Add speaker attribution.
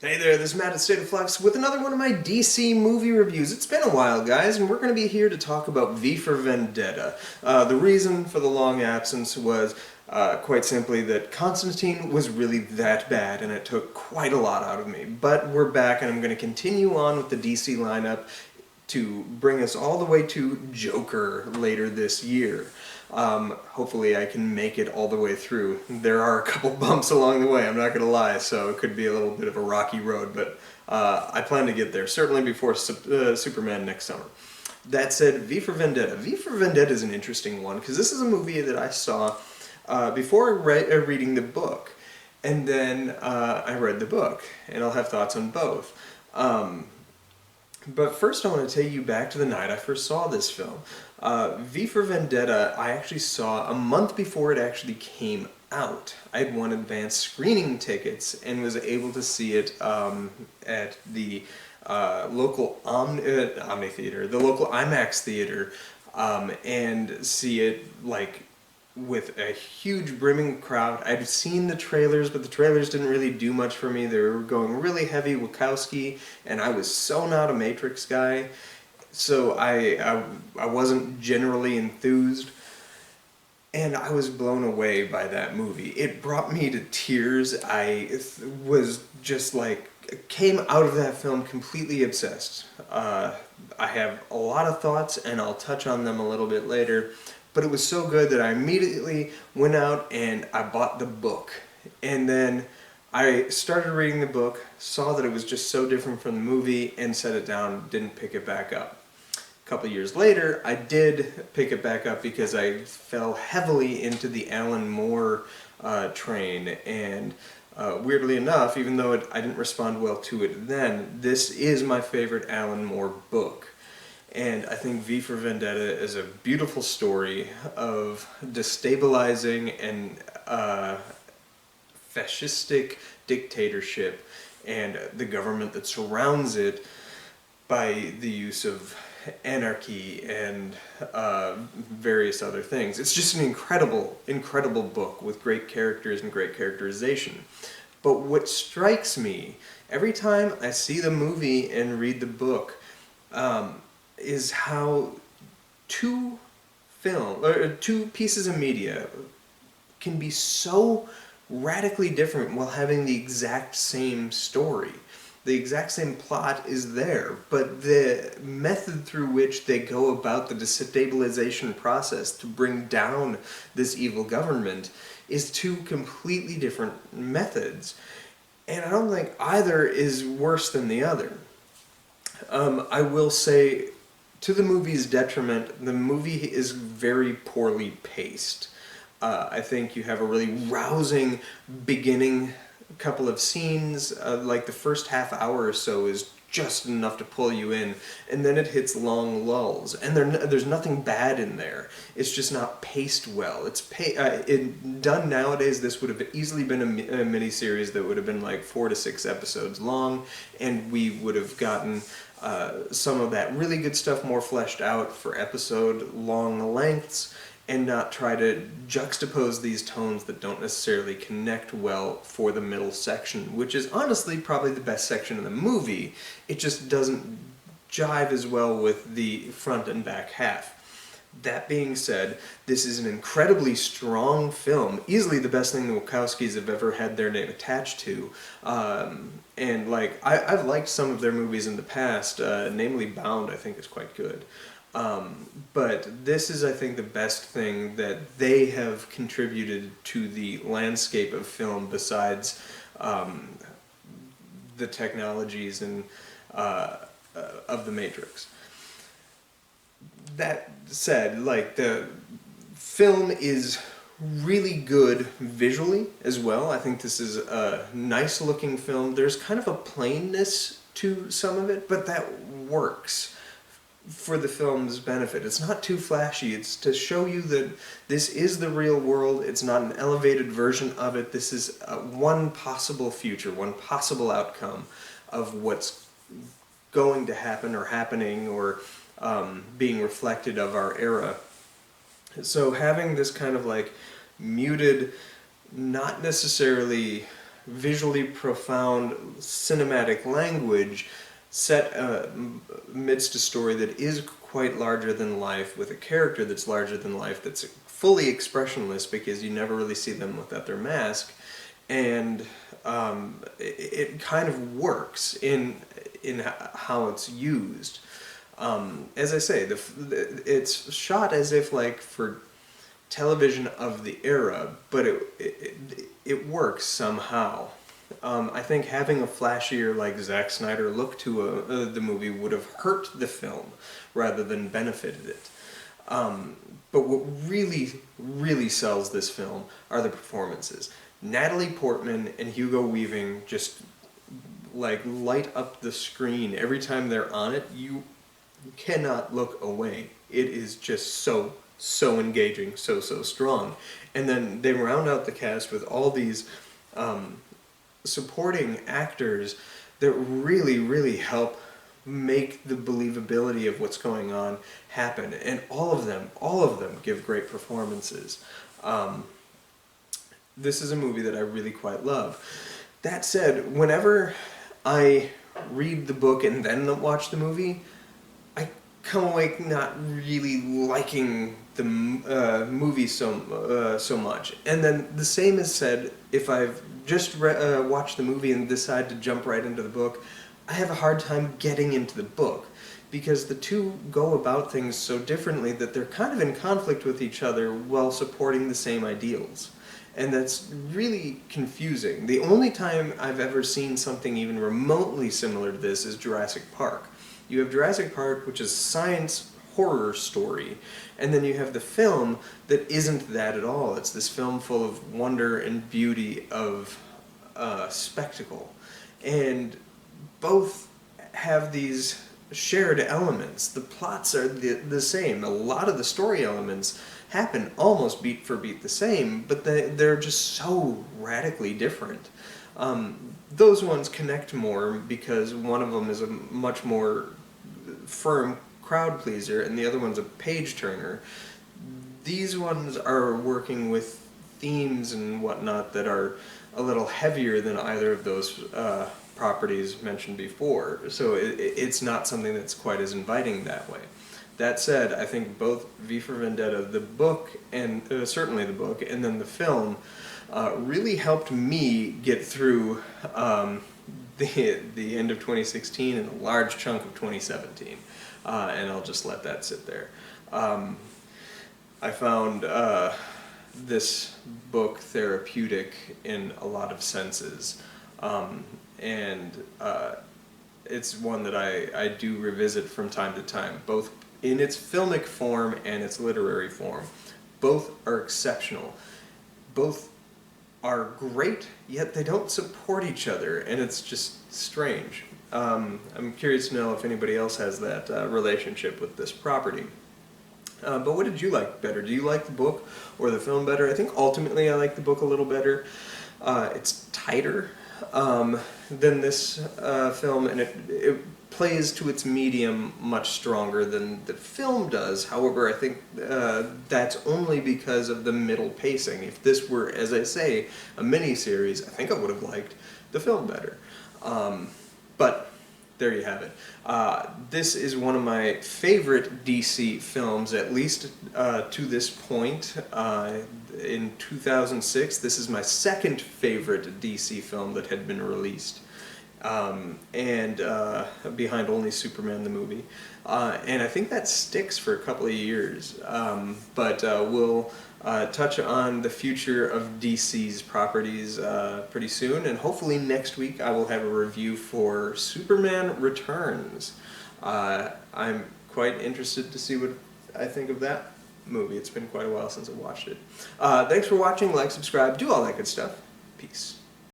Speaker 1: Hey there, this is Matt at State of Flux with another one of my DC movie reviews. It's been a while, guys, and we're going to be here to talk about V for Vendetta. The reason for the long absence was quite simply that Constantine was really that bad, and it took quite a lot out of me. But we're back, and I'm going to continue on with the DC lineup to bring us all the way to Joker later this year. Hopefully I can make it all the way through. There are a couple bumps along the way, I'm not going to lie, so it could be a little bit of a rocky road, but I plan to get there, certainly before Superman next summer. That said, V for Vendetta. V for Vendetta is an interesting one, because this is a movie that I saw before reading the book. And then I read the book, and I'll have thoughts on both. But first I want to take you back to the night I first saw this film. V for Vendetta I actually saw a month before it actually came out. I had won advance screening tickets and was able to see it at the local Omni Theater, the local IMAX theater, and see it like with a huge brimming crowd. I'd seen the trailers, but the trailers didn't really do much for me. They were going really heavy Wachowski, and I was so not a Matrix guy, so I wasn't generally enthused. And I was blown away by that movie. It brought me to tears. I was just like, came out of that film completely obsessed. I have a lot of thoughts, and I'll touch on them a little bit later. But it was so good that I immediately went out and I bought the book. And then I started reading the book, saw that it was just so different from the movie, and set it down, didn't pick it back up. A couple years later, I did pick it back up because I fell heavily into the Alan Moore train. And weirdly enough, even though I didn't respond well to it then, this is my favorite Alan Moore book. And I think V for Vendetta is a beautiful story of destabilizing and fascistic dictatorship and the government that surrounds it by the use of anarchy and various other things. It's just an incredible, incredible book with great characters and great characterization. But what strikes me every time I see the movie and read the book is how two pieces of media can be so radically different while having the exact same story. The exact same plot is there, but the method through which they go about the destabilization process to bring down this evil government is two completely different methods. And I don't think either is worse than the other. I will say, to the movie's detriment, the movie is very poorly paced. I think you have a really rousing beginning couple of scenes, like the first half hour or so is just enough to pull you in, and then it hits long lulls, and there's nothing bad in there. It's just not paced well. Done nowadays, this would have easily been a miniseries that would have been like 4 to 6 episodes long, and we would have gotten some of that really good stuff more fleshed out for episode long lengths, and not try to juxtapose these tones that don't necessarily connect well for the middle section, which is honestly probably the best section of the movie. It just doesn't jive as well with the front and back half. That being said, this is an incredibly strong film, easily the best thing the Wachowskis have ever had their name attached to. And like, I've liked some of their movies in the past, namely Bound I think is quite good. But this is, I think, the best thing that they have contributed to the landscape of film besides the technologies and of the Matrix. That said, like, the film is really good visually as well. I think this is a nice looking film. There's kind of a plainness to some of it, but that works for the film's benefit. It's not too flashy. It's to show you that this is the real world. It's not an elevated version of it. This is one possible future, one possible outcome of what's going to happen or happening or being reflected of our era. So having this kind of like muted, not necessarily visually profound cinematic language set amidst a story that is quite larger than life, with a character that's larger than life, that's fully expressionless because you never really see them without their mask, and it kind of works in how it's used. As I say, it's shot as if like for television of the era, but it works somehow. I think having a flashier, like Zack Snyder look to the movie would have hurt the film rather than benefited it. But what really, really sells this film are the performances. Natalie Portman and Hugo Weaving just like light up the screen every time they're on it. You cannot look away. It is just so engaging, so strong. And then they round out the cast with all these supporting actors that really, really help make the believability of what's going on happen. And all of them give great performances. This is a movie that I really quite love. That said, whenever I read the book and then watch the movie, I come away not really liking the movie so much. And then the same is said if I've just watched the movie and decide to jump right into the book. I have a hard time getting into the book because the two go about things so differently that they're kind of in conflict with each other while supporting the same ideals. And that's really confusing. The only time I've ever seen something even remotely similar to this is Jurassic Park. You have Jurassic Park, which is a science horror story, and then you have the film that isn't that at all. It's this film full of wonder and beauty of spectacle. And both have these shared elements. The plots are the same. A lot of the story elements happen almost beat for beat the same, but they're just so radically different. Those ones connect more because one of them is a much more firm crowd pleaser and the other one's a page turner. These ones are working with themes and whatnot that are a little heavier than either of those properties mentioned before, so it's not something that's quite as inviting that way. That said, I think both V for Vendetta, the book, and certainly the book, and then the film, really helped me get through the end of 2016 and a large chunk of 2017, and I'll just let that sit there. I found this book therapeutic in a lot of senses. And it's one that I do revisit from time to time, both in its filmic form and its literary form. Both are exceptional. Both are great, yet they don't support each other, and it's just strange. I'm curious to know if anybody else has that relationship with this property. But what did you like better? Do you like the book or the film better? I think ultimately I like the book a little better. It's tighter than this film, and it plays to its medium much stronger than the film does. However, I think that's only because of the middle pacing. If this were, as I say, a mini-series, I think I would have liked the film better. But there you have it. This is one of my favorite DC films, at least to this point. In 2006, this is my second favorite DC film that had been released. And behind only Superman the movie. And I think that sticks for a couple of years. But we'll touch on the future of DC's properties pretty soon, and hopefully next week I will have a review for Superman Returns. I'm quite interested to see what I think of that movie. It's been quite a while since I watched it. Thanks for watching, like, subscribe, do all that good stuff. Peace.